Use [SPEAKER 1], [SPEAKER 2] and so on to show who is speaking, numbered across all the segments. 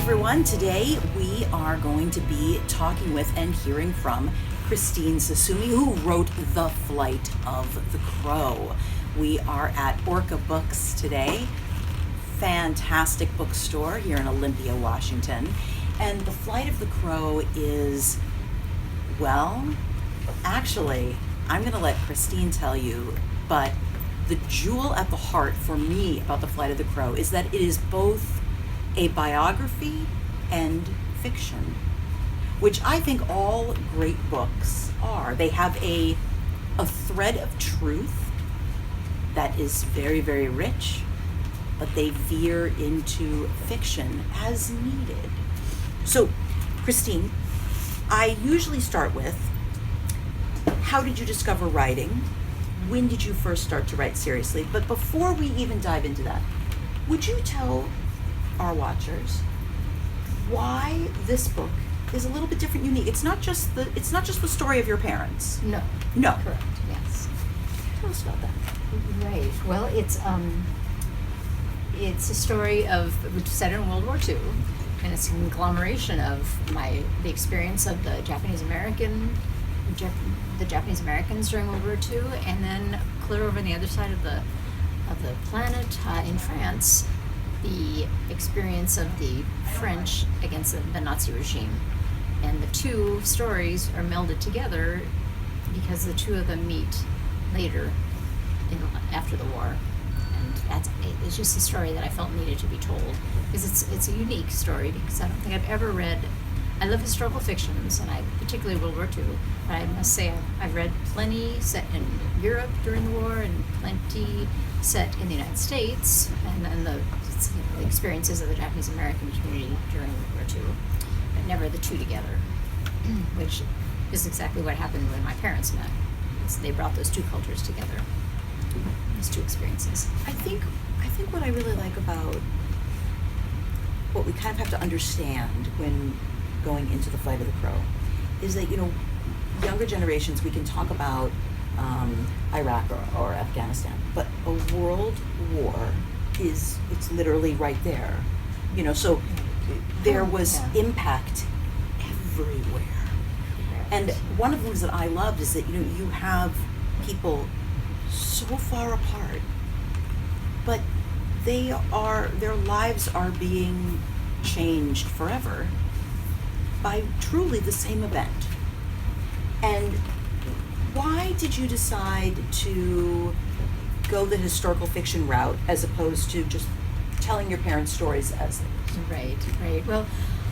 [SPEAKER 1] everyone. Today we are going to be talking with and hearing from Christine Susumi, who wrote The Flight of the Crow. We are at Orca Books today. Fantastic bookstore here in Olympia, Washington. And The Flight of the Crow is, well, actually, I'm going to let Christine tell you, but the jewel at the heart for me about The Flight of the Crow is that it is both a biography and fiction, which I think all great books are. They have a thread of truth that is very, very rich, but they veer into fiction as needed. So, Christine, I usually start with, how did you discover writing? When did you first start to write seriously? But before we even dive into that, would you tell our watchers why this book is a little bit different, unique? It's not just the story of your parents.
[SPEAKER 2] No. Correct. Yes.
[SPEAKER 1] Tell us about that.
[SPEAKER 2] Right. Well, it's a story which is set in World War II, and it's a conglomeration of the experience of the Japanese Americans during World War II, and then clear over on the other side of the planet in France, the experience of the French against the Nazi regime. And the two stories are melded together because the two of them meet later after the war. And it's just a story that I felt needed to be told, because it's a unique story, because I don't think I've ever read. I love historical fictions, and particularly World War II, but I must say I've read plenty set in Europe during the war and plenty set in the United States, and then the experiences of the Japanese American community during World War II, but never the two together, which is exactly what happened when my parents met. They brought those two cultures together, those two experiences.
[SPEAKER 1] I think what I really like about what we kind of have to understand when going into The Flight of the Crow is that, younger generations, we can talk about Iraq or Afghanistan, but a world war it's literally right there. So there was impact everywhere. And one of the things that I loved is that, you have people so far apart, but their lives are being changed forever by truly the same event. And why did you decide to go the historical fiction route as opposed to just telling your parents' stories as they were?
[SPEAKER 2] Right. Well,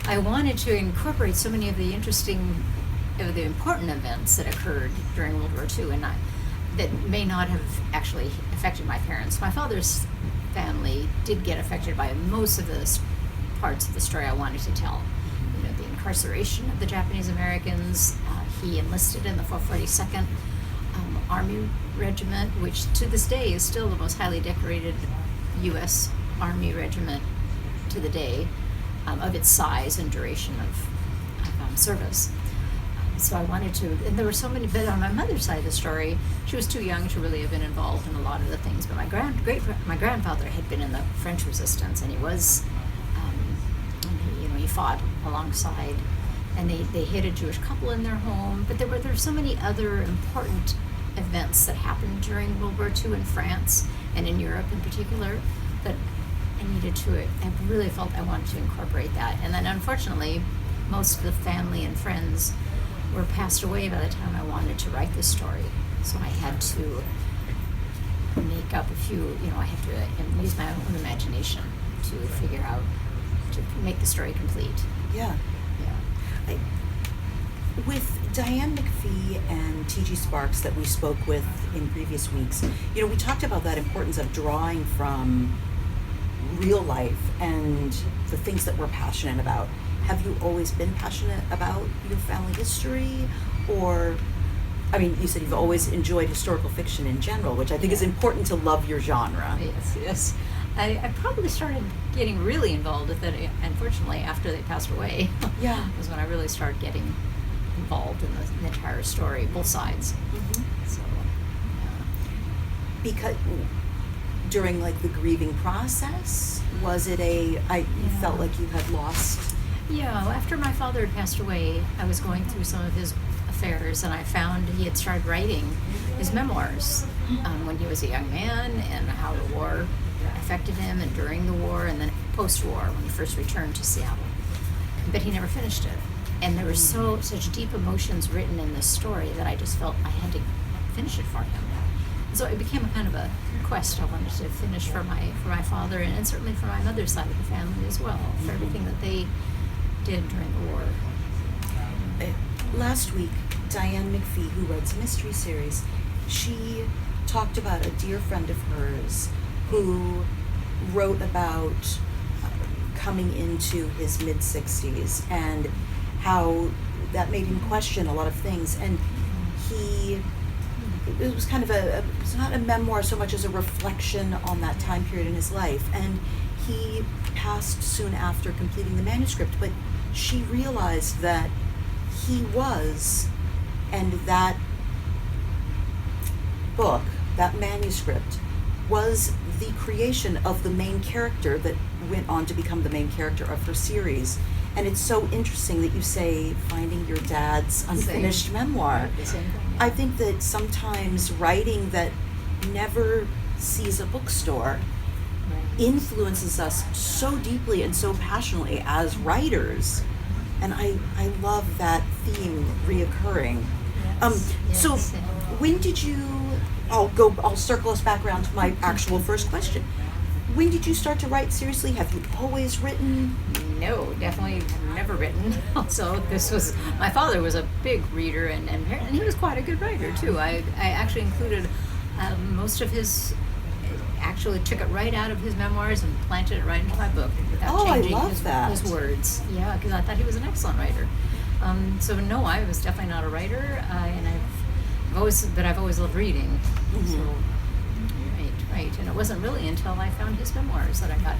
[SPEAKER 2] I wanted to incorporate so many of the important events that occurred during World War II, and that may not have actually affected my parents. My father's family did get affected by most of the parts of the story I wanted to tell. The incarceration of the Japanese Americans. He enlisted in the 442nd Army Regiment, which to this day is still the most highly decorated U.S. Army regiment to the day, of its size and duration of service. So I wanted to, and there were so many, but on my mother's side of the story, she was too young to really have been involved in a lot of the things, but my grandfather had been in the French resistance, and he was, he fought alongside, and they hid a Jewish couple in their home, but there were so many other important events that happened during World War II in France and in Europe in particular that I really felt I wanted to incorporate that. And then unfortunately, most of the family and friends were passed away by the time I wanted to write this story. So I had to make up a few, I had to use my own imagination to figure out, to make the story complete.
[SPEAKER 1] Yeah. With Diane McPhee and T.G. Sparks that we spoke with in previous weeks, we talked about that importance of drawing from real life and the things that we're passionate about. Have you always been passionate about your family history? Or, you said you've always enjoyed historical fiction in general, which I think is important to love your genre.
[SPEAKER 2] Yes. I probably started getting really involved with it, unfortunately, after they passed away.
[SPEAKER 1] Yeah.
[SPEAKER 2] Was when I really started getting involved in the entire story, both sides.
[SPEAKER 1] Mm-hmm.
[SPEAKER 2] So,
[SPEAKER 1] Because during like the grieving process? Was it you felt like you had lost?
[SPEAKER 2] Yeah, after my father had passed away, I was going through some of his affairs, and I found he had started writing his memoirs when he was a young man, and how the war affected him, and during the war, and then post-war when he first returned to Seattle. But he never finished it, and there were such deep emotions written in this story that I just felt I had to finish it for him. And so it became a kind of a quest. I wanted to finish for my father, and certainly for my mother's side of the family as well, for everything that they did during the war.
[SPEAKER 1] Last week, Diane McPhee, who writes a mystery series, she talked about a dear friend of hers who wrote about coming into his mid-60s and how that made him question a lot of things. And it was kind of it's not a memoir so much as a reflection on that time period in his life. And he passed soon after completing the manuscript, but she realized that he was, and that book, that manuscript, was the creation of the main character that went on to become the main character of her series. And it's so interesting that you say finding your dad's unfinished memoir. I think that sometimes writing that never sees a bookstore influences us so deeply and so passionately as writers. And I love that theme reoccurring. So when did you, I'll circle us back around to my actual first question. When did you start to write seriously? Have you always written?
[SPEAKER 2] No, definitely never written. Also, my father was a big reader, and he was quite a good writer too. I actually included most of his, actually took it right out of his memoirs and planted it right into my book without changing his words. Yeah, because I thought he was an excellent writer. So no, I was definitely not a writer, and I've always loved reading. Mm-hmm. So, right, and it wasn't really until I found his memoirs that I got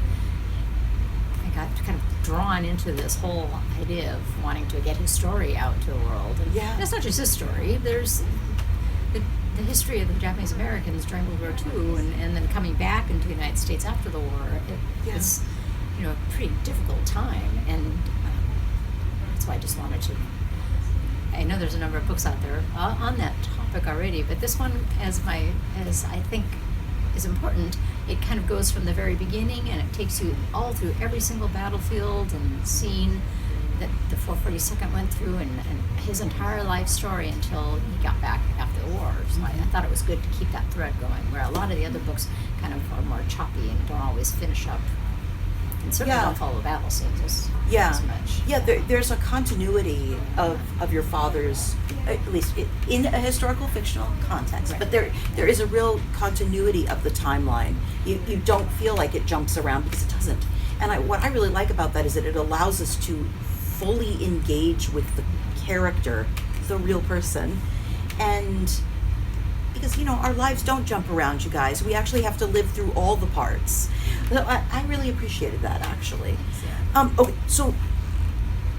[SPEAKER 2] kind of drawn into this whole idea of wanting to get his story out to the world. And that's not just his story. There's the history of the Japanese Americans during World War II, and then coming back into the United States after the war. It's a pretty difficult time, and that's why I just wanted to. I know there's a number of books out there on that topic already, but this one, as I think is important, it kind of goes from the very beginning, and it takes you all through every single battlefield and scene that the 442nd went through, and his entire life story until he got back after the war. So I thought it was good to keep that thread going, where a lot of the other books kind of are more choppy and don't always finish up, and certainly don't follow battle scenes as much.
[SPEAKER 1] Yeah, there's a continuity of your father's, at least in a historical fictional context, but there is a real continuity of the timeline. You don't feel like it jumps around, because it doesn't. And what I really like about that is that it allows us to fully engage with the character, the real person. And because, our lives don't jump around, you guys. We actually have to live through all the parts. So I really appreciated that, actually. Okay, so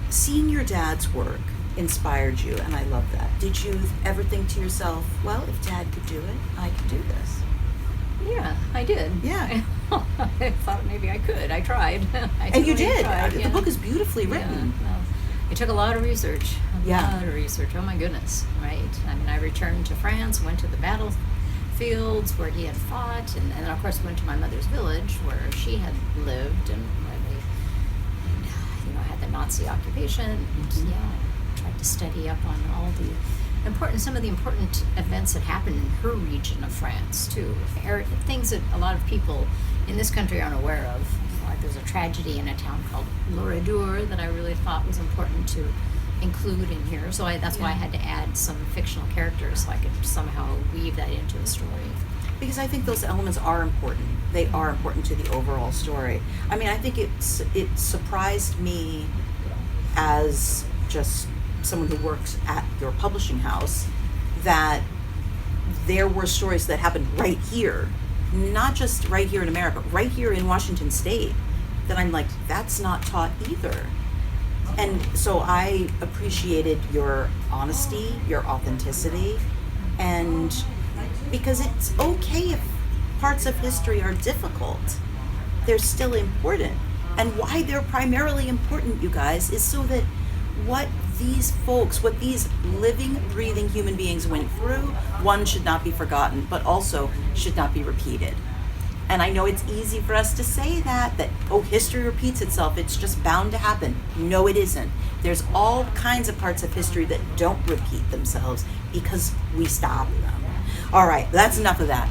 [SPEAKER 1] seeing your dad's work inspired you, and I love that. Did you ever think to yourself, well, if Dad could do it, I could do this?
[SPEAKER 2] Yeah, I did.
[SPEAKER 1] Yeah.
[SPEAKER 2] I thought maybe I could. I tried.
[SPEAKER 1] And you did. The book is beautifully written.
[SPEAKER 2] Yeah. Well, it took a lot of research.
[SPEAKER 1] Yeah.
[SPEAKER 2] A lot of research. Oh my goodness. Right. I mean, I returned to France, went to the battlefields where he had fought, and then of course went to my mother's village where she had lived, and where they, had the Nazi occupation. And, tried to study up on all some of the important events that happened in her region of France too. Things that a lot of people in this country aren't aware of. Like there's a tragedy in a town called Loredour that I really thought was important to include in here. So that's why I had to add some fictional characters so I could somehow weave that into the story.
[SPEAKER 1] Because I think those elements are important. They are important to the overall story. I mean, I think it surprised me as just someone who works at your publishing house that there were stories that happened right here, not just right here in America, right here in Washington State, that I'm like, that's not taught either. And so I appreciated your honesty, your authenticity, and because it's okay if parts of history are difficult, they're still important. And why they're primarily important, you guys, is so that what these folks, what these living, breathing human beings went through, one, should not be forgotten, but also should not be repeated. And I know it's easy for us to say that, oh, history repeats itself, it's just bound to happen. No, it isn't. There's all kinds of parts of history that don't repeat themselves because we stop them. All right, that's enough of that.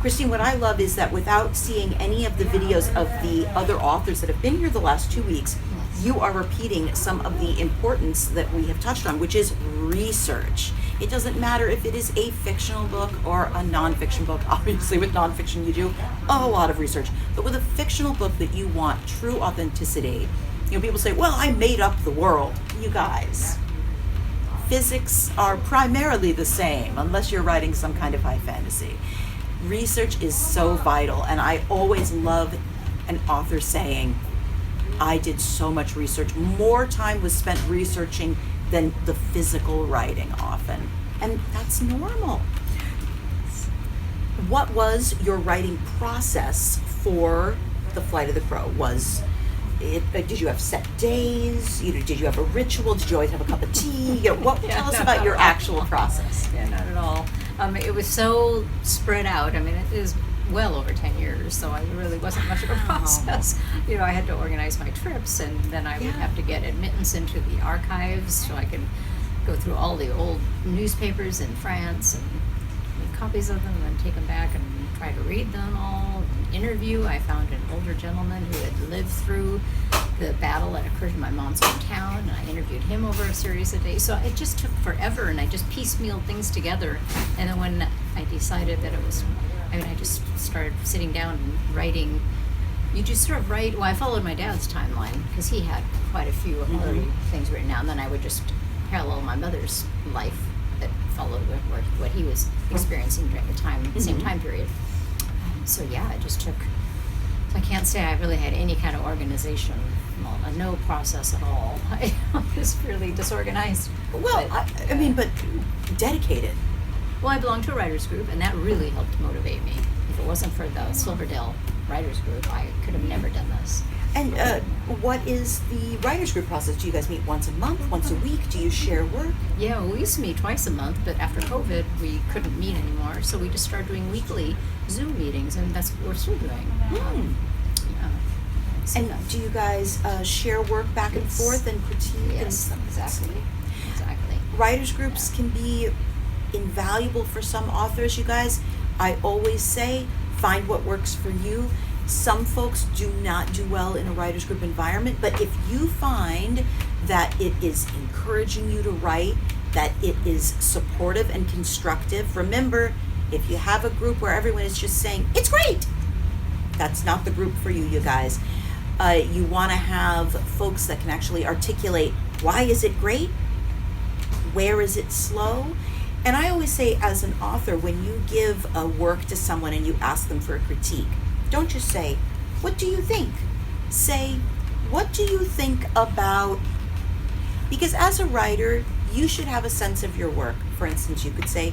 [SPEAKER 1] Christine, what I love is that without seeing any of the videos of the other authors that have been here the last 2 weeks, you are repeating some of the importance that we have touched on, which is research. It doesn't matter if it is a fictional book or a nonfiction book. Obviously, with nonfiction, you do a lot of research. But with a fictional book that you want true authenticity, people say, well, I made up the world. You guys, physics are primarily the same, unless you're writing some kind of high fantasy. Research is so vital, and I always love an author saying, I did so much research. More time was spent researching than the physical writing often. And that's normal. What was your writing process for The Flight of the Crow? Did you have set days? Did you have a ritual? Did you always have a cup of tea? Tell us about your actual process.
[SPEAKER 2] Yeah, not at all. It was so spread out. It is well over 10 years, so it really wasn't much of a process. I had to organize my trips, and then I would have to get admittance into the archives so I could go through all the old newspapers in France and make copies of them and take them back and try to read them all. Interview. I found an older gentleman who had lived through the battle that occurred in my mom's hometown, and I interviewed him over a series of days. So it just took forever, and I just piecemealed things together. And then when I decided that it was, I just started sitting down and writing. You just sort of write. Well, I followed my dad's timeline because he had quite a few other things written down. Then I would just parallel my mother's life that followed what he was experiencing during the same time period. So yeah, it just took. I can't say I really had any kind of organization, no process at all. I was really disorganized.
[SPEAKER 1] Well, but dedicated.
[SPEAKER 2] Well, I belonged to a writers group, and that really helped motivate me. If it wasn't for the Silverdale writers group, I could have never done this.
[SPEAKER 1] And what is the writers group process? Do you guys meet once a month, once a week? Do you share work?
[SPEAKER 2] Yeah, well, we used to meet twice a month, but after COVID, we couldn't meet anymore, so we just started doing weekly Zoom meetings, and that's what we're still doing.
[SPEAKER 1] And do you guys share work back and forth and critique?
[SPEAKER 2] Yes, exactly.
[SPEAKER 1] Writers groups can be invaluable for some authors, you guys. I always say, find what works for you. Some folks do not do well in a writers group environment, but if you find that it is encouraging you to write, that it is supportive and constructive, remember, if you have a group where everyone is just saying, it's great, that's not the group for you guys. You want to have folks that can actually articulate, why is it great? Where is it slow? And I always say, as an author, when you give a work to someone and you ask them for a critique, don't just say, what do you think? Say, what do you think about? Because as a writer, you should have a sense of your work. For instance, you could say,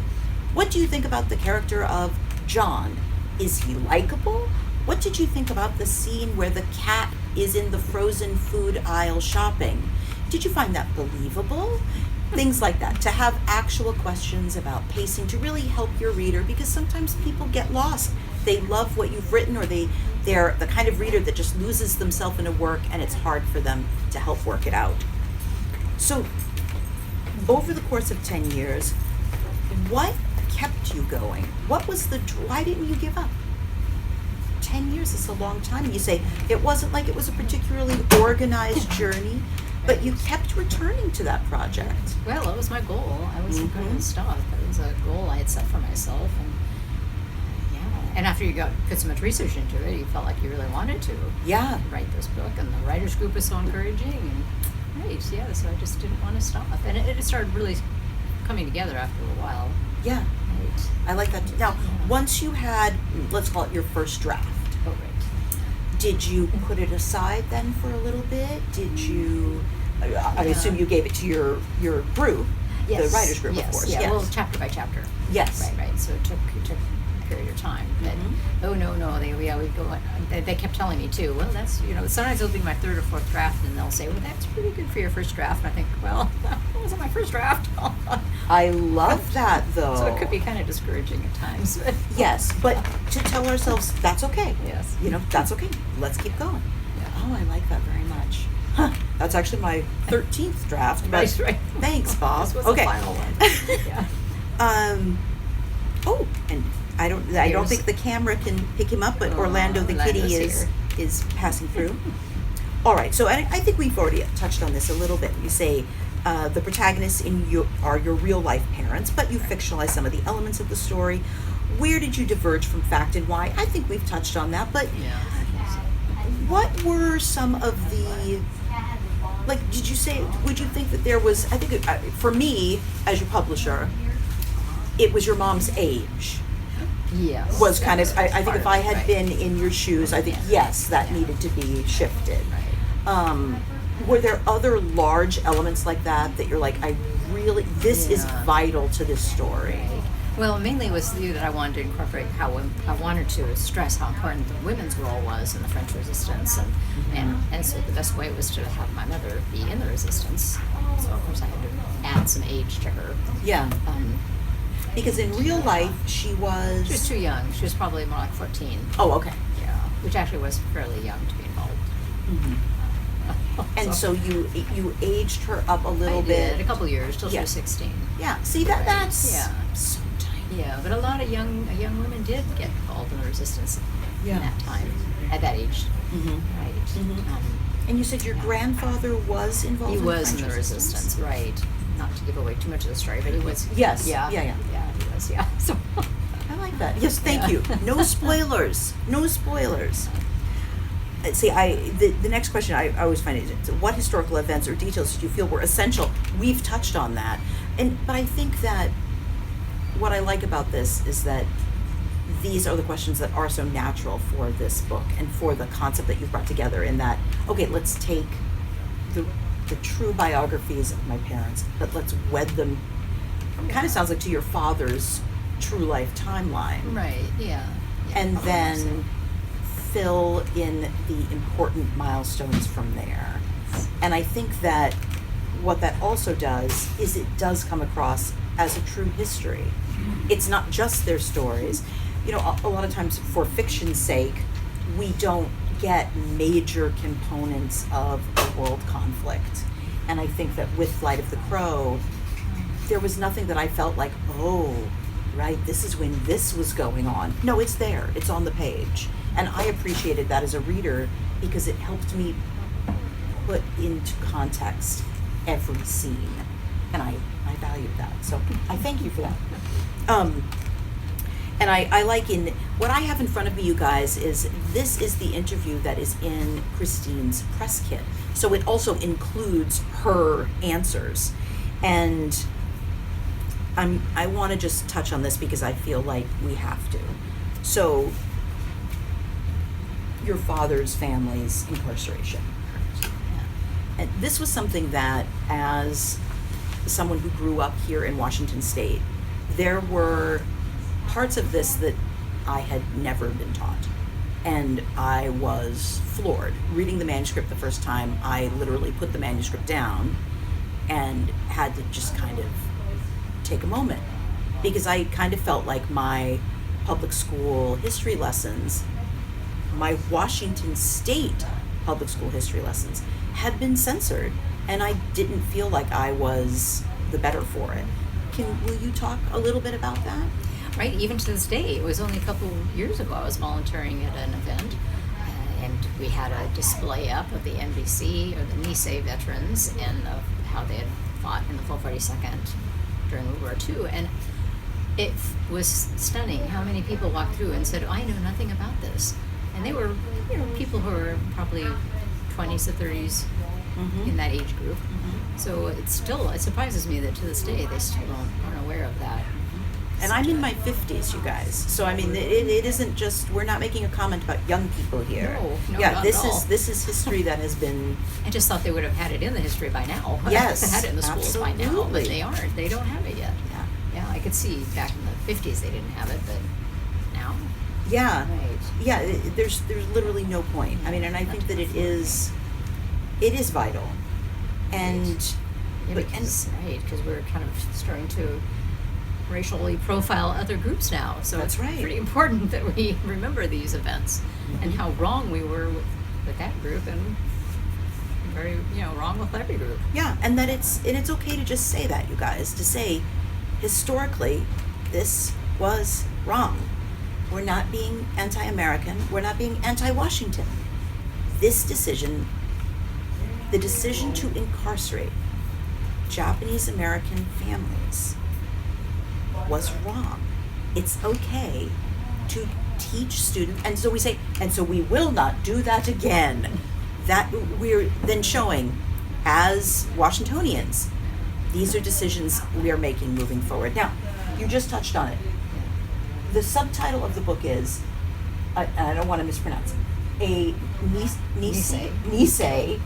[SPEAKER 1] what do you think about the character of John? Is he likable? What did you think about the scene where the cat is in the frozen food aisle shopping? Did you find that believable? Things like that, to have actual questions about pacing, to really help your reader, because sometimes people get lost. They love what you've written, or they're the kind of reader that just loses themselves in a work, and it's hard for them to help work it out. So, over the course of 10 years, what kept you going? Why didn't you give up? 10 years is a long time. And you say, it wasn't like it was a particularly organized journey, but you kept returning to that project.
[SPEAKER 2] Well, that was my goal. I wasn't going to stop. It was a goal I had set for myself, and and after you put so much research into it, you felt like you really wanted to write this book, and the writers group was so encouraging, and so I just didn't want to stop, and it started really coming together after a while.
[SPEAKER 1] Yeah,
[SPEAKER 2] right.
[SPEAKER 1] I like that. Now, once you had, let's call it your first draft.
[SPEAKER 2] Oh, right.
[SPEAKER 1] Did you put it aside then for a little bit? Did you? I assume you gave it to your group, the writers group, of course.
[SPEAKER 2] Yeah, well, chapter by chapter.
[SPEAKER 1] Yes.
[SPEAKER 2] Right. So it took a period of time. But
[SPEAKER 1] Mhm.
[SPEAKER 2] oh no, we go. They kept telling me too. Well, that's sometimes it'll be my third or fourth draft, and they'll say, well, that's pretty good for your first draft. And I think, well, that wasn't my first draft.
[SPEAKER 1] I love that though.
[SPEAKER 2] So it could be kind of discouraging at times. But
[SPEAKER 1] Yes, but to tell ourselves that's okay.
[SPEAKER 2] Yes.
[SPEAKER 1] That's okay. Let's keep going.
[SPEAKER 2] Yeah.
[SPEAKER 1] Oh, I like that very much. Huh. That's actually my 13th draft. But
[SPEAKER 2] Right.
[SPEAKER 1] Thanks, Bob.
[SPEAKER 2] This was
[SPEAKER 1] okay.
[SPEAKER 2] the final one. Yeah.
[SPEAKER 1] Oh, and I don't
[SPEAKER 2] Here's-
[SPEAKER 1] think the camera can pick him up, but
[SPEAKER 2] Oh,
[SPEAKER 1] Orlando the kitty
[SPEAKER 2] Orlando's
[SPEAKER 1] is passing through. All right, so I think we've already touched on this a little bit. You say the protagonists are your real life parents, but you fictionalize some of the elements of the story. Where did you diverge from fact and why? I think we've touched on that, but
[SPEAKER 2] Yeah.
[SPEAKER 1] what were some of the, like, would you think that there was, I think for me, as your publisher, it was your mom's age
[SPEAKER 2] Yes.
[SPEAKER 1] was kind
[SPEAKER 2] that
[SPEAKER 1] of,
[SPEAKER 2] was
[SPEAKER 1] I think
[SPEAKER 2] part
[SPEAKER 1] if
[SPEAKER 2] of
[SPEAKER 1] I
[SPEAKER 2] it,
[SPEAKER 1] had
[SPEAKER 2] right.
[SPEAKER 1] been in your shoes, I think, yes, that needed to be shifted.
[SPEAKER 2] Right.
[SPEAKER 1] Were there other large elements like that you're like, this is
[SPEAKER 2] Yeah.
[SPEAKER 1] vital to this story?
[SPEAKER 2] Right. Well, mainly it was that I wanted to incorporate I wanted to stress how important the women's role was in the French Resistance, and so the best way was to have my mother be in the Resistance. So of course I had to add some age to her.
[SPEAKER 1] Yeah,
[SPEAKER 2] Um,
[SPEAKER 1] because in real life, she was
[SPEAKER 2] too young. She was probably more like 14.
[SPEAKER 1] Oh, okay.
[SPEAKER 2] Yeah, which actually was fairly young to be involved.
[SPEAKER 1] Mhm. And so you aged her up a little
[SPEAKER 2] I
[SPEAKER 1] bit.
[SPEAKER 2] did a couple years till she
[SPEAKER 1] Yeah.
[SPEAKER 2] was 16.
[SPEAKER 1] Yeah, see that's
[SPEAKER 2] Yeah.
[SPEAKER 1] so tiny.
[SPEAKER 2] Yeah, but a lot of young women did get involved in the Resistance
[SPEAKER 1] Yeah.
[SPEAKER 2] in that time, at that age.
[SPEAKER 1] Mm-hmm.
[SPEAKER 2] Right.
[SPEAKER 1] Mhm. And you said your grandfather was involved
[SPEAKER 2] He
[SPEAKER 1] in
[SPEAKER 2] was
[SPEAKER 1] French
[SPEAKER 2] in the Resistance, right? Not to give away too much of the story, but he was.
[SPEAKER 1] Yes.
[SPEAKER 2] Yeah.
[SPEAKER 1] Yeah.
[SPEAKER 2] Yeah, he was. Yeah. So.
[SPEAKER 1] I like that. Yes, thank
[SPEAKER 2] Yeah.
[SPEAKER 1] you. No spoilers. No spoilers. See, the next question I always find is, what historical events or details did you feel were essential? We've touched on that, but I think that what I like about this is that these are the questions that are so natural for this book and for the concept that you've brought together. In that, okay, let's take the true biographies of my parents, but let's wed them. Kind of sounds like to your father's true life timeline,
[SPEAKER 2] Right. Yeah.
[SPEAKER 1] and
[SPEAKER 2] probably
[SPEAKER 1] then
[SPEAKER 2] so.
[SPEAKER 1] fill in the important milestones from there. And I think that what that also does is it does come across as a true history. It's not just their stories. A lot of times for fiction's sake, we don't get major components of a world conflict. And I think that with Flight of the Crow, there was nothing that I felt like, oh, right, this is when this was going on. No, it's there. It's on the page. And I appreciated that as a reader because it helped me put into context every scene. And I valued that. So I thank you for that. And I like what I have in front of me, you guys, this is the interview that is in Christine's press kit. So it also includes her answers. And I want to just touch on this because I feel like we have to. So your father's family's incarceration. And this was something that, as someone who grew up here in Washington State, there were parts of this that I had never been taught. And I was floored. Reading the manuscript the first time, I literally put the manuscript down and had to just kind of take a moment. Because I kind of felt like my public school history lessons, my Washington State public school history lessons, had been censored, and I didn't feel like I was the better for it. Will you talk a little bit about that?
[SPEAKER 2] Right, even to this day, it was only a couple years ago I was volunteering at an event, and we had a display up of the NBC or the Nisei veterans and of how they had fought in the 442nd during World War II, and it was stunning how many people walked through and said, I know nothing about this. And they were, people who were probably 20s to 30s in that age group. So it surprises me that to this day they still aren't aware of that.
[SPEAKER 1] And I'm in my 50s, you guys. So I mean, it isn't just, we're not making a comment about young people here.
[SPEAKER 2] No,
[SPEAKER 1] yeah,
[SPEAKER 2] not
[SPEAKER 1] this
[SPEAKER 2] at all.
[SPEAKER 1] is history that has been.
[SPEAKER 2] I just thought they would have had it in the history by now.
[SPEAKER 1] Yes,
[SPEAKER 2] had it in the schools by now,
[SPEAKER 1] absolutely.
[SPEAKER 2] but they aren't. They don't have it yet.
[SPEAKER 1] Yeah.
[SPEAKER 2] Yeah, I could see back in the 50s they didn't have it, but now
[SPEAKER 1] Yeah.
[SPEAKER 2] Right.
[SPEAKER 1] Yeah, there's literally no point. I mean, and I think that it is vital. And
[SPEAKER 2] Yeah,
[SPEAKER 1] but-
[SPEAKER 2] because we're kind of starting to racially profile other groups now. So
[SPEAKER 1] That's
[SPEAKER 2] it's
[SPEAKER 1] right.
[SPEAKER 2] pretty important that we remember these events and how wrong we were with that group, and very wrong with every group.
[SPEAKER 1] yeah, and that it's okay to just say that, you guys, to say historically this was wrong. We're not being anti-American, we're not being anti-Washington. This decision, the decision to incarcerate Japanese American families, was wrong. It's okay to teach students, and so we say, and so we will not do that again. That we're then showing, as Washingtonians, these are decisions we are making moving forward. Now, you just touched on it. The subtitle of the book is, I don't want to mispronounce it, a Nisei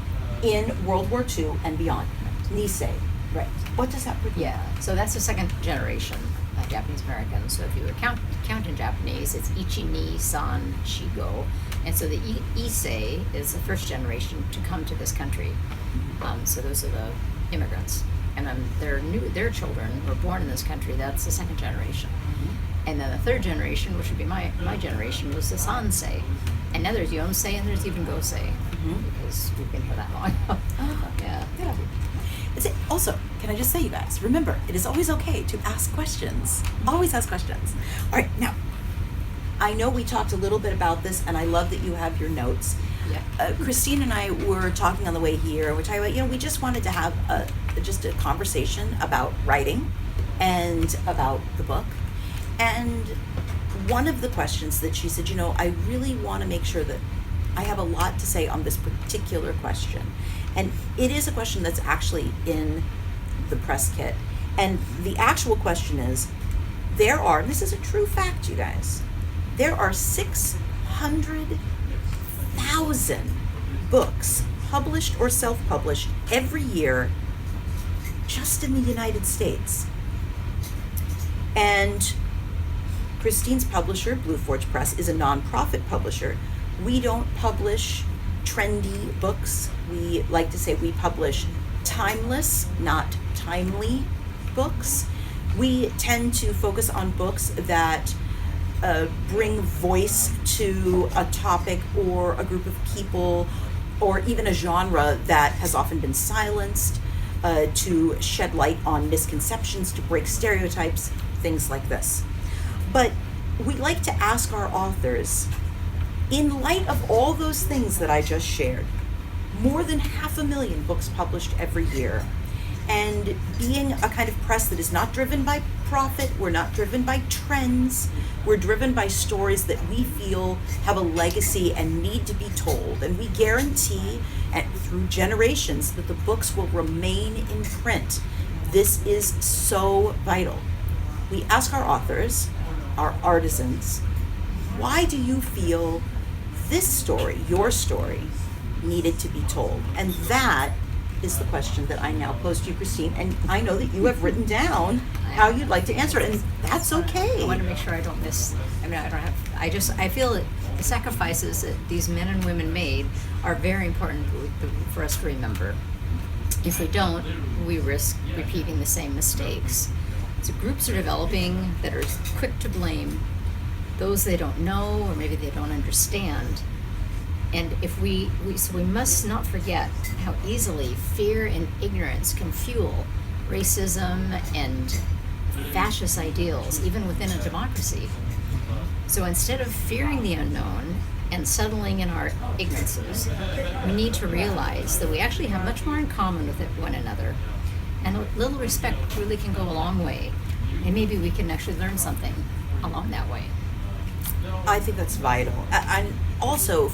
[SPEAKER 1] in World War II and beyond. Nisei.
[SPEAKER 2] Right.
[SPEAKER 1] What does that mean?
[SPEAKER 2] Yeah. So that's the second generation Japanese American. So if you would count in Japanese, it's Ichi, Ni, San, Shigo. And so the Issei is the first generation to come to this country. So those are the immigrants. And then their children were born in this country. That's the second generation. And then the third generation, which would be my generation, was the Sansei. And now there's Yonsei and there's even Gosei, because we've been here that long. Yeah.
[SPEAKER 1] Also, can I just say, you guys, remember, it is always okay to ask questions. Always ask questions. All right, now, I know we talked a little bit about this, and I love that you have your notes.
[SPEAKER 2] Yeah.
[SPEAKER 1] Christine and I were talking on the way here. We're talking about, we just wanted to have just a conversation about writing and about the book. And one of the questions that she said, I really want to make sure that I have a lot to say on this particular question. And it is a question that's actually in the press kit. And the actual question is, and this is a true fact, you guys, there are 600,000 books published or self-published every year just in the United States. And Christine's publisher, Blue Forge Press, is a nonprofit publisher. We don't publish trendy books. We like to say we publish timeless, not timely books. We tend to focus on books that bring voice to a topic or a group of people, or even a genre that has often been silenced, to shed light on misconceptions, to break stereotypes, things like this. But we like to ask our authors, in light of all those things that I just shared, more than 500,000 books published every year, and being a kind of press that is not driven by profit, we're not driven by trends, we're driven by stories that we feel have a legacy and need to be told, and we guarantee, and through generations, that the books will remain in print. This is so vital. We ask our authors, our artisans, why do you feel this story, your story, needed to be told? And that is the question that I now pose to you, Christine, and I know that you have written down how you'd like to answer it, and that's okay.
[SPEAKER 2] I want to make sure I don't miss. I feel that the sacrifices that these men and women made are very important for us to remember. If we don't, we risk repeating the same mistakes. So groups are developing that are quick to blame those they don't know, or maybe they don't understand. And if we must not forget how easily fear and ignorance can fuel racism and fascist ideals, even within a democracy. So instead of fearing the unknown and settling in our ignorances, we need to realize that we actually have much more in common with one another. And a little respect really can go a long way. And maybe we can actually learn something along that way.
[SPEAKER 1] I think that's vital. And also,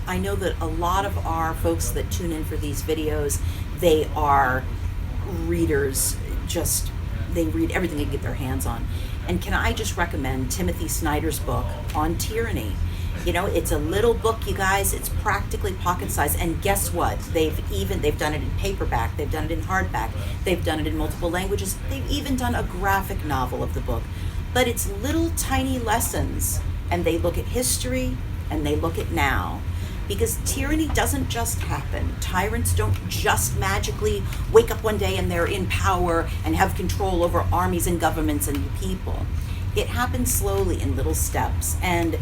[SPEAKER 1] I know that a lot of our folks that tune in for these videos, they are readers, they read everything they can get their hands on. And can I just recommend Timothy Snyder's book on tyranny? It's a little book, you guys. It's practically pocket size. And guess what? They've done it in paperback. They've done it in hardback. They've done it in multiple languages. They've even done a graphic novel of the book. But it's little tiny lessons and they look at history and they look at now. Because tyranny doesn't just happen. Tyrants don't just magically wake up one day and they're in power and have control over armies and governments and people. It happens slowly in little steps. And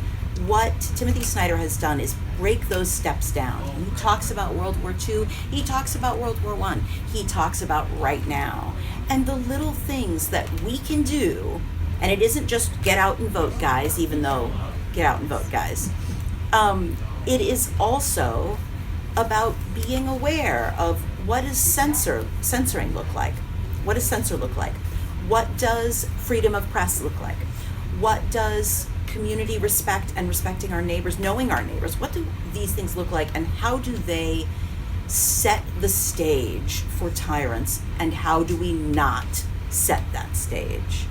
[SPEAKER 1] what Timothy Snyder has done is break those steps down. He talks about World War II. He talks about World War I. He talks about right now. And the little things that we can do, and it isn't just get out and vote, guys, even though get out and vote, guys. It is also about being aware of what does censoring look like? What does censor look like? What does freedom of press look like? What does community respect and respecting our neighbors, knowing our neighbors, what do these things look like, and how do they set the stage for tyrants, and how do we not set that stage?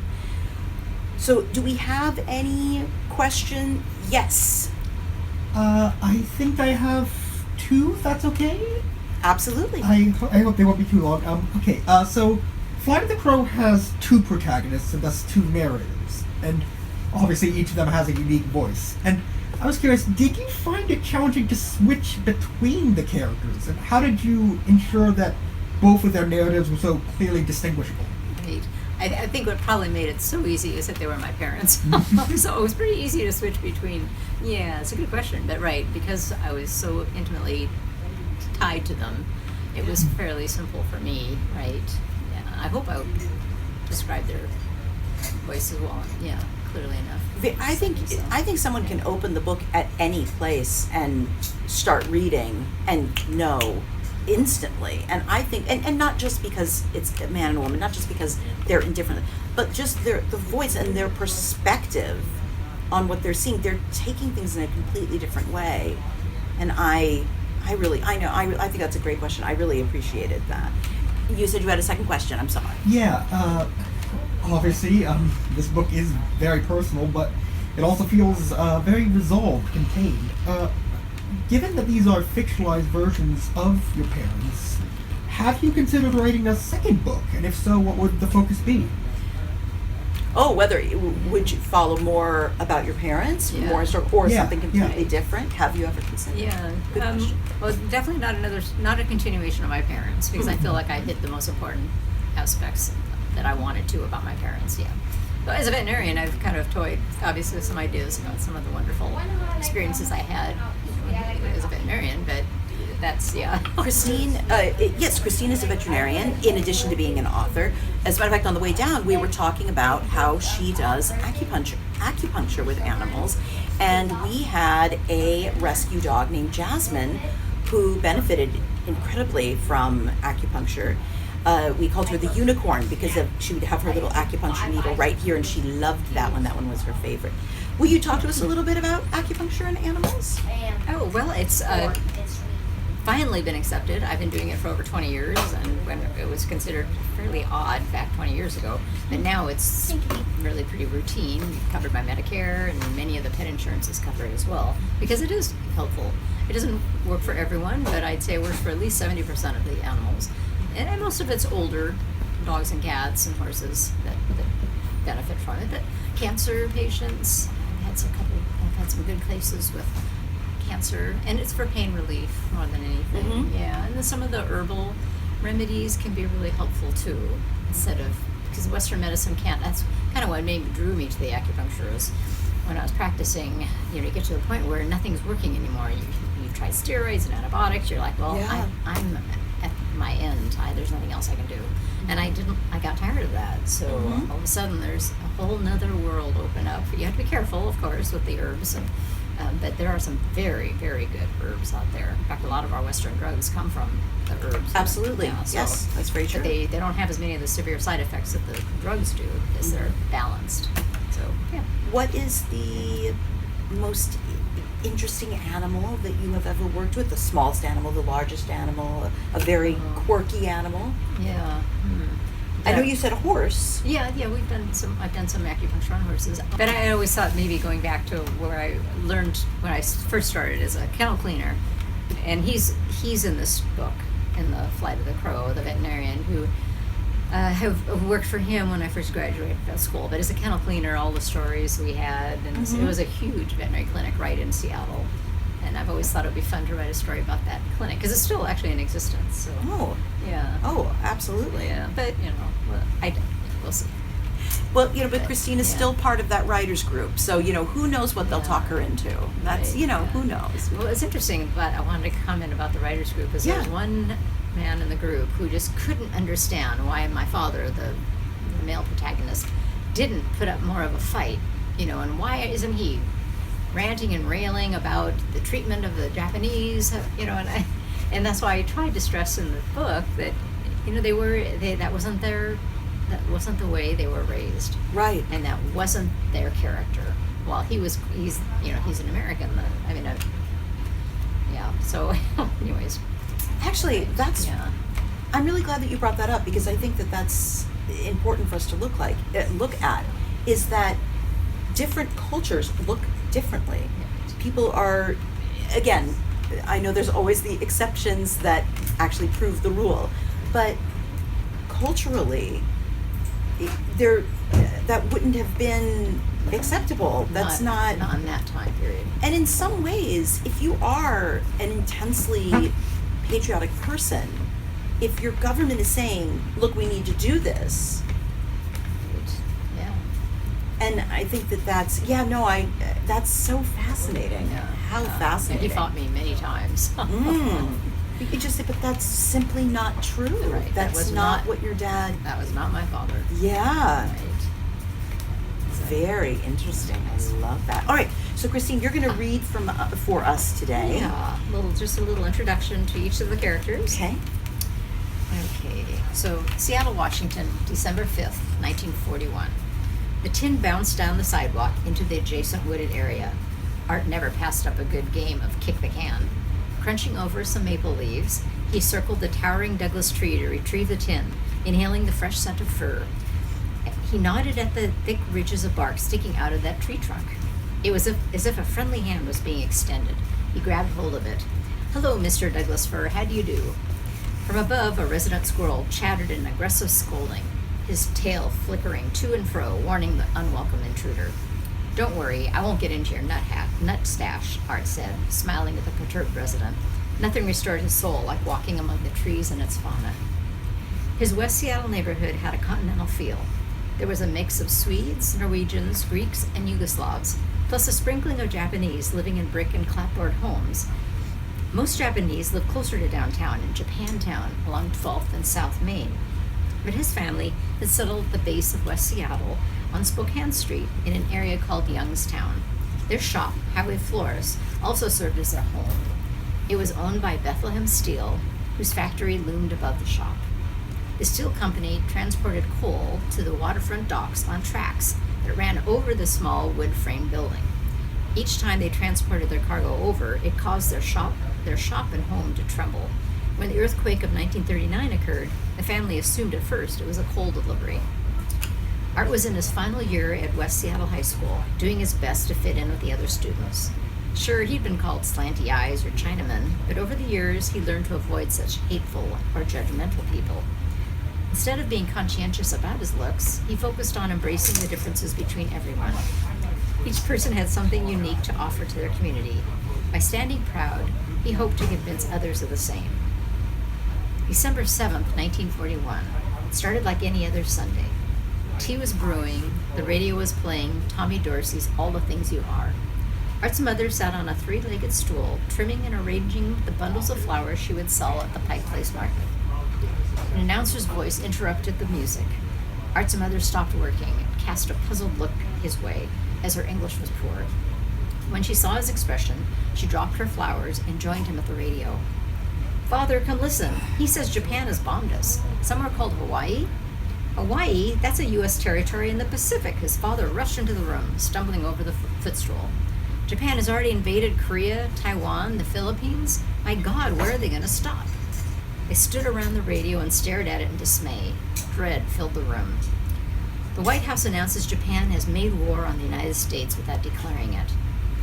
[SPEAKER 1] So do we have any question? Yes.
[SPEAKER 3] I think I have two, if that's okay?
[SPEAKER 1] Absolutely.
[SPEAKER 3] I hope they won't be too long. Okay, so Flight of the Crow has two protagonists, and thus two narrators. And obviously each of them has a unique voice. And I was curious, did you find it challenging to switch between the characters? And how did you ensure that both of their narratives were so clearly distinguishable?
[SPEAKER 2] Right. I think what probably made it so easy is that they were my parents. So it was pretty easy to switch between. Yeah, it's a good question, but right, because I was so intimately tied to them, it was fairly simple for me, right? Yeah, I hope I described their voices well, yeah, clearly enough.
[SPEAKER 1] I think someone can open the book at any place and start reading and know instantly. And I think, and not just because it's a man and a woman, not just because they're indifferent, but just the voice and their perspective on what they're seeing. They're taking things in a completely different way. And I think that's a great question. I really appreciated that. You said you had a second question. I'm sorry.
[SPEAKER 3] Yeah, obviously, this book is very personal, but it also feels very resolved, contained. Given that these are fictionalized versions of your parents, have you considered writing a second book? And if so, what would the focus be?
[SPEAKER 1] Oh, would you follow more about your parents, more historical, or something completely different? Have you ever considered?
[SPEAKER 2] Yeah.
[SPEAKER 1] Good question.
[SPEAKER 2] Well, definitely not a continuation of my parents, because I feel like I hit the most important aspects that I wanted to about my parents. Yeah. But as a veterinarian, I've kind of toyed, obviously, with some ideas about some of the wonderful experiences I had as a veterinarian, but that's,
[SPEAKER 1] Christine, yes, Christine is a veterinarian in addition to being an author. As a matter of fact, on the way down, we were talking about how she does acupuncture with animals. And we had a rescue dog named Jasmine who benefited incredibly from acupuncture. We called her the unicorn because she would have her little acupuncture needle right here, and she loved that one. That one was her favorite. Will you talk to us a little bit about acupuncture and animals?
[SPEAKER 2] Oh, well, it's finally been accepted. I've been doing it for over 20 years, and when it was considered fairly odd back 20 years ago, but now it's really pretty routine, covered by Medicare, and many of the pet insurance is covered as well, because it is helpful. It doesn't work for everyone, but I'd say it works for at least 70% of the animals. And most of it's older dogs and cats and horses that benefit from it. But cancer patients, I've had some good cases with cancer, and it's for pain relief more than anything. Mm-hmm. Yeah, and then some of the herbal remedies can be really helpful too, because Western medicine can't. That's kind of what drew me to the acupuncture. Is when I was practicing, you get to a point where nothing's working anymore. You try steroids and antibiotics. You're like, well, yeah. I'm at my end. There's nothing else I can do. And I got tired of that. So all of a sudden there's a whole nother world open up. You have to be careful, of course, with the herbs. But there are some very, very good herbs out there. In fact, a lot of our Western drugs come from the herbs.
[SPEAKER 1] Absolutely. Yes, that's very true.
[SPEAKER 2] But they don't have as many of the severe side effects that the drugs do because they're balanced. So, yeah.
[SPEAKER 1] What is the most interesting animal that you have ever worked with? The smallest animal, the largest animal, a very quirky animal?
[SPEAKER 2] Yeah.
[SPEAKER 1] I know you said a horse.
[SPEAKER 2] Yeah, I've done some acupuncture on horses. But I always thought maybe going back to where I learned when I first started as a kennel cleaner, and he's in this book, in the Flight of the Crow, the veterinarian who have worked for him when I first graduated from school. But as a kennel cleaner, all the stories we had, and it was a huge veterinary clinic right in Seattle. And I've always thought it would be fun to write a story about that clinic because it's still actually in existence. So
[SPEAKER 1] Oh,
[SPEAKER 2] yeah,
[SPEAKER 1] oh, absolutely.
[SPEAKER 2] yeah. But we'll see.
[SPEAKER 1] Well, but Christine is
[SPEAKER 2] Yeah.
[SPEAKER 1] still part of that writers group, so who knows what they'll
[SPEAKER 2] Yeah.
[SPEAKER 1] talk her into. That's
[SPEAKER 2] Right, yeah.
[SPEAKER 1] who knows.
[SPEAKER 2] Well, it's interesting, but I wanted to comment about the writers group because there was
[SPEAKER 1] Yeah.
[SPEAKER 2] one man in the group who just couldn't understand why my father, the male protagonist, didn't put up more of a fight, and why isn't he ranting and railing about the treatment of the Japanese, and that's why I tried to stress in the book that, that wasn't the way they were raised.
[SPEAKER 1] Right.
[SPEAKER 2] And that wasn't their character. Well, he's an American. So, anyways.
[SPEAKER 1] Actually,
[SPEAKER 2] Yeah.
[SPEAKER 1] I'm really glad that you brought that up because I think that that's important for us to look at, is that different cultures look differently. People are, again, I know there's always the exceptions that actually prove the rule, but culturally, that wouldn't have been acceptable. That's not
[SPEAKER 2] in that time period.
[SPEAKER 1] And in some ways, if you are an intensely patriotic person, if your government is saying, look, we need to do this,
[SPEAKER 2] Yeah.
[SPEAKER 1] and I think that's so fascinating.
[SPEAKER 2] Yeah.
[SPEAKER 1] How
[SPEAKER 2] And
[SPEAKER 1] fascinating.
[SPEAKER 2] he fought me many times.
[SPEAKER 1] You could just say, but that's simply not true.
[SPEAKER 2] Right, that
[SPEAKER 1] That's
[SPEAKER 2] was
[SPEAKER 1] not
[SPEAKER 2] not-
[SPEAKER 1] what your dad.
[SPEAKER 2] That was not my father.
[SPEAKER 1] Yeah.
[SPEAKER 2] Right.
[SPEAKER 1] Very interesting. I love that. All right. So, Christine, you're going to read for us today.
[SPEAKER 2] Yeah. Just a little introduction to each of the characters.
[SPEAKER 1] Okay.
[SPEAKER 2] Okay, so Seattle, Washington, December 5th, 1941. The tin bounced down the sidewalk into the adjacent wooded area. Art never passed up a good game of kick the can. Crunching over some maple leaves, he circled the towering Douglas tree to retrieve the tin, inhaling the fresh scent of fir. He nodded at the thick ridges of bark sticking out of that tree trunk. It was as if a friendly hand was being extended. He grabbed hold of it. "Hello, Mr. Douglas Fir, how do you do?" From above, a resident squirrel chattered in aggressive scolding, his tail flickering to and fro, warning the unwelcome intruder. "Don't worry, I won't get into your nut stash," Art said, smiling at the perturbed resident. Nothing restored his soul like walking among the trees and its fauna. His West Seattle neighborhood had a continental feel. There was a mix of Swedes, Norwegians, Greeks, and Yugoslavs, plus a sprinkling of Japanese living in brick and clapboard homes. Most Japanese lived closer to downtown in Japantown along 12th and South Main, but his family had settled at the base of West Seattle on Spokane Street in an area called Youngstown. Their shop, Highway Florist, also served as their home. It was owned by Bethlehem Steel, whose factory loomed above the shop. The steel company transported coal to the waterfront docks on tracks that ran over the small wood-frame building. Each time they transported their cargo over, it caused their shop and home to tremble. When the earthquake of 1939 occurred, the family assumed at first it was a coal delivery. Art was in his final year at West Seattle High School, doing his best to fit in with the other students. Sure, he'd been called slanty eyes or Chinaman, but over the years he learned to avoid such hateful or judgmental people. Instead of being conscientious about his looks, he focused on embracing the differences between everyone. Each person had something unique to offer to their community. By standing proud, he hoped to convince others of the same. December 7th, 1941, started like any other Sunday. Tea was brewing, the radio was playing Tommy Dorsey's All the Things You Are. Art's mother sat on a three-legged stool, trimming and arranging the bundles of flowers she would sell at the Pike Place Market. An announcer's voice interrupted the music. Art's mother stopped working and cast a puzzled look his way, as her English was poor. When she saw his expression, she dropped her flowers and joined him at the radio. "Father, come listen. He says Japan has bombed us. Somewhere called Hawaii?" "Hawaii? That's a U.S. territory in the Pacific." His father rushed into the room, stumbling over the footstool. "Japan has already invaded Korea, Taiwan, the Philippines. My God, where are they going to stop?" They stood around the radio and stared at it in dismay. Dread filled the room. The White House announces Japan has made war on the United States without declaring it.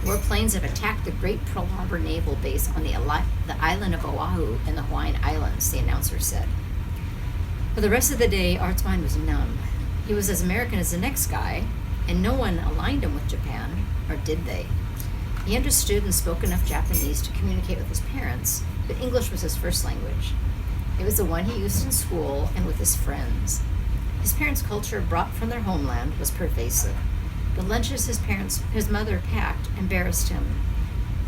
[SPEAKER 2] Warplanes have attacked the Great Pearl Harbor Naval Base on the island of Oahu in the Hawaiian Islands, the announcer said. For the rest of the day, Art's mind was numb. He was as American as the next guy, and no one aligned him with Japan, or did they? He understood and spoke enough Japanese to communicate with his parents, but English was his first language. It was the one he used in school and with his friends. His parents' culture, brought from their homeland, was pervasive. The lunches his mother packed embarrassed him.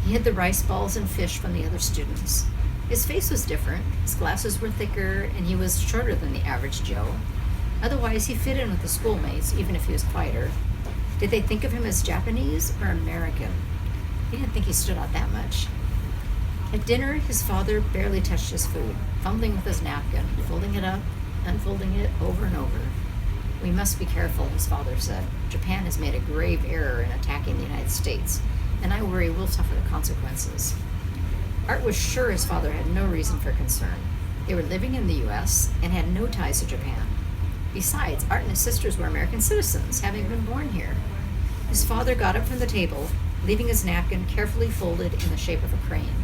[SPEAKER 2] He hid the rice balls and fish from the other students. His face was different, his glasses were thicker, and he was shorter than the average Joe. Otherwise, he fit in with the schoolmates, even if he was quieter. Did they think of him as Japanese or American? He didn't think he stood out that much. At dinner, his father barely touched his food, fumbling with his napkin, folding it up, unfolding it over and over. "We must be careful," his father said. "Japan has made a grave error in attacking the United States, and I worry we'll suffer the consequences." Art was sure his father had no reason for concern. They were living in the U.S. and had no ties to Japan. Besides, Art and his sisters were American citizens, having been born here. His father got up from the table, leaving his napkin carefully folded in the shape of a crane.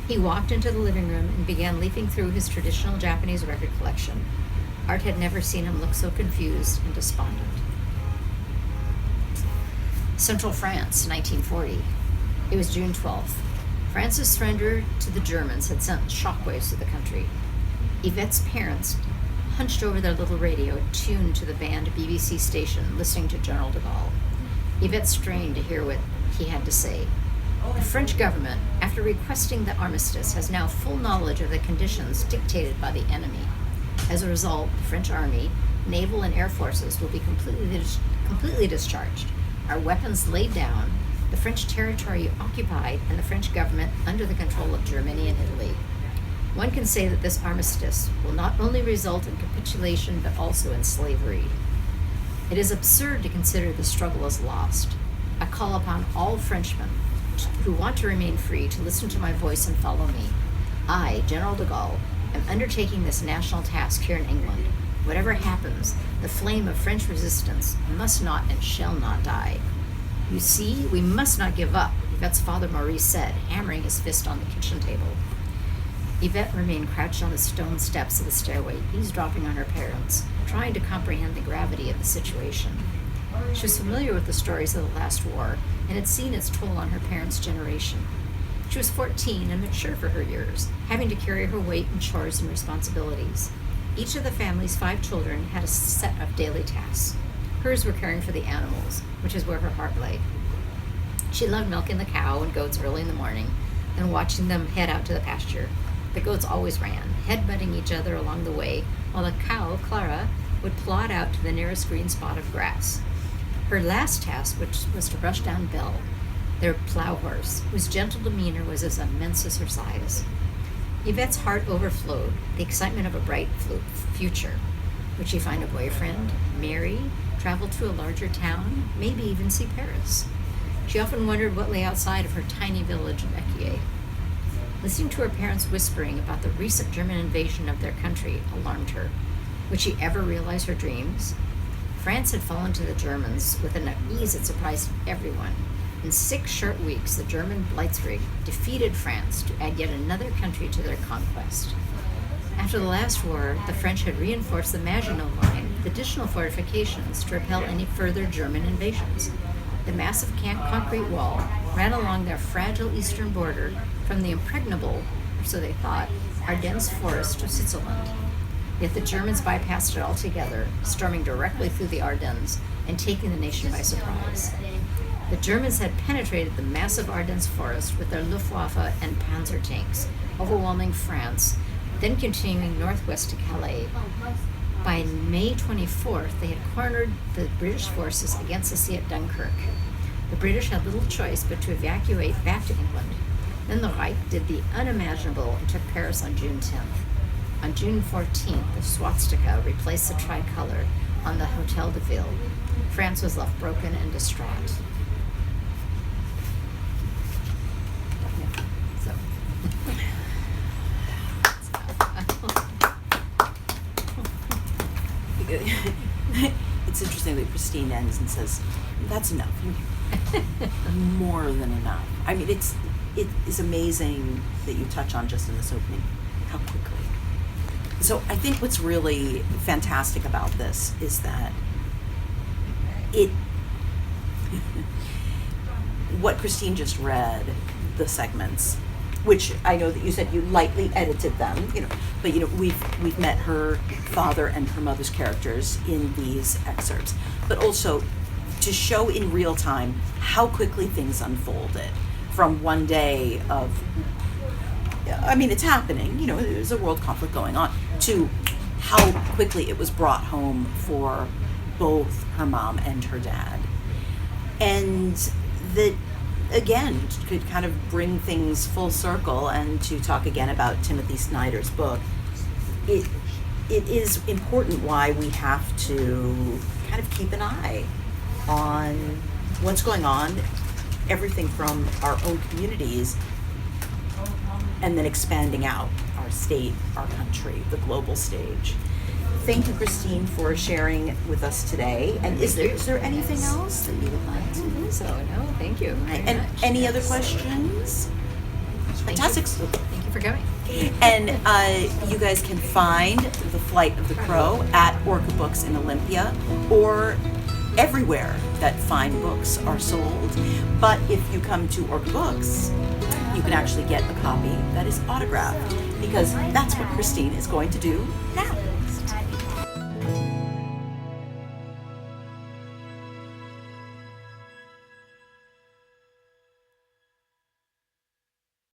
[SPEAKER 2] He walked into the living room and began leafing through his traditional Japanese record collection. Art had never seen him look so confused and despondent. Central France, 1940. It was June 12th. France's surrender to the Germans had sent shockwaves through the country. Yvette's parents hunched over their little radio, tuned to the banned BBC station, listening to General de Gaulle. Yvette strained to hear what he had to say. The French government, after requesting the armistice, has now full knowledge of the conditions dictated by the enemy. As a result, the French army, naval and air forces will be completely discharged, our weapons laid down, the French territory occupied, and the French government under the control of Germany and Italy. One can say that this armistice will not only result in capitulation, but also in slavery. It is absurd to consider the struggle as lost. I call upon all Frenchmen who want to remain free to listen to my voice and follow me. I, General de Gaulle, am undertaking this national task here in England. Whatever happens, the flame of French resistance must not and shall not die. You see, we must not give up, Yvette's father Maurice said, hammering his fist on the kitchen table. Yvette remained crouched on the stone steps of the stairway, eavesdropping on her parents, trying to comprehend the gravity of the situation. She was familiar with the stories of the last war and had seen its toll on her parents' generation. She was 14 and mature for her years, having to carry her weight in chores and responsibilities. Each of the family's 5 children had a set of daily tasks. Hers were caring for the animals, which is where her heart lay. She loved milking the cow and goats early in the morning, then watching them head out to the pasture. The goats always ran, headbutting each other along the way, while the cow, Clara, would plod out to the nearest green spot of grass. Her last task, which was to brush down Belle, their plow horse, whose gentle demeanor was as immense as her size. Yvette's heart overflowed, the excitement of a bright future. Would she find a boyfriend, marry, travel to a larger town, maybe even see Paris? She often wondered what lay outside of her tiny village of Equier. Listening to her parents whispering about the recent German invasion of their country alarmed her. Would she ever realize her dreams? France had fallen to the Germans with an ease that surprised everyone. In 6 short weeks, the German Blitzkrieg defeated France to add yet another country to their conquest. After the last war, the French had reinforced the Maginot Line with additional fortifications to repel any further German invasions. The massive concrete wall ran along their fragile eastern border from the impregnable, or so they thought, Ardennes forest of Switzerland. Yet the Germans bypassed it altogether, storming directly through the Ardennes and taking the nation by surprise. The Germans had penetrated the massive Ardennes forest with their Luftwaffe and Panzer tanks, overwhelming France, then continuing northwest to Calais. By May 24th, they had cornered the British forces against the sea at Dunkirk. The British had little choice but to evacuate back to England. Then the Reich did the unimaginable and took Paris on June 10th. On June 14th, the swastika replaced the tricolor on the Hotel de Ville. France was left broken and distraught.
[SPEAKER 1] It's interesting that Christine ends and says, "That's enough. More than enough." I mean, it is amazing that you touch on just in this opening how quickly So I think what's really fantastic about this is that it, what Christine just read, the segments, which I know that you said you lightly edited them, but we've met her father and her mother's characters in these excerpts, but also to show in real time how quickly things unfolded from one day of, it's happening, there's a world conflict going on, to how quickly it was brought home for both her mom and her dad. And that, again, could kind of bring things full circle, and to talk again about Timothy Snyder's book, it is important why we have to kind of keep an eye on what's going on, everything from our own communities, and then expanding out our state, our country, the global stage. Thank you, Christine, for sharing with us today. And is there anything else that you would like to?
[SPEAKER 2] So no, thank you.
[SPEAKER 1] And any other questions? Fantastic.
[SPEAKER 2] Thank you for coming.
[SPEAKER 1] And you guys can find The Flight of the Crow at Orca Books in Olympia, or everywhere that fine books are sold. But if you come to Orca Books, you can actually get a copy that is autographed, because that's what Christine is going to do now.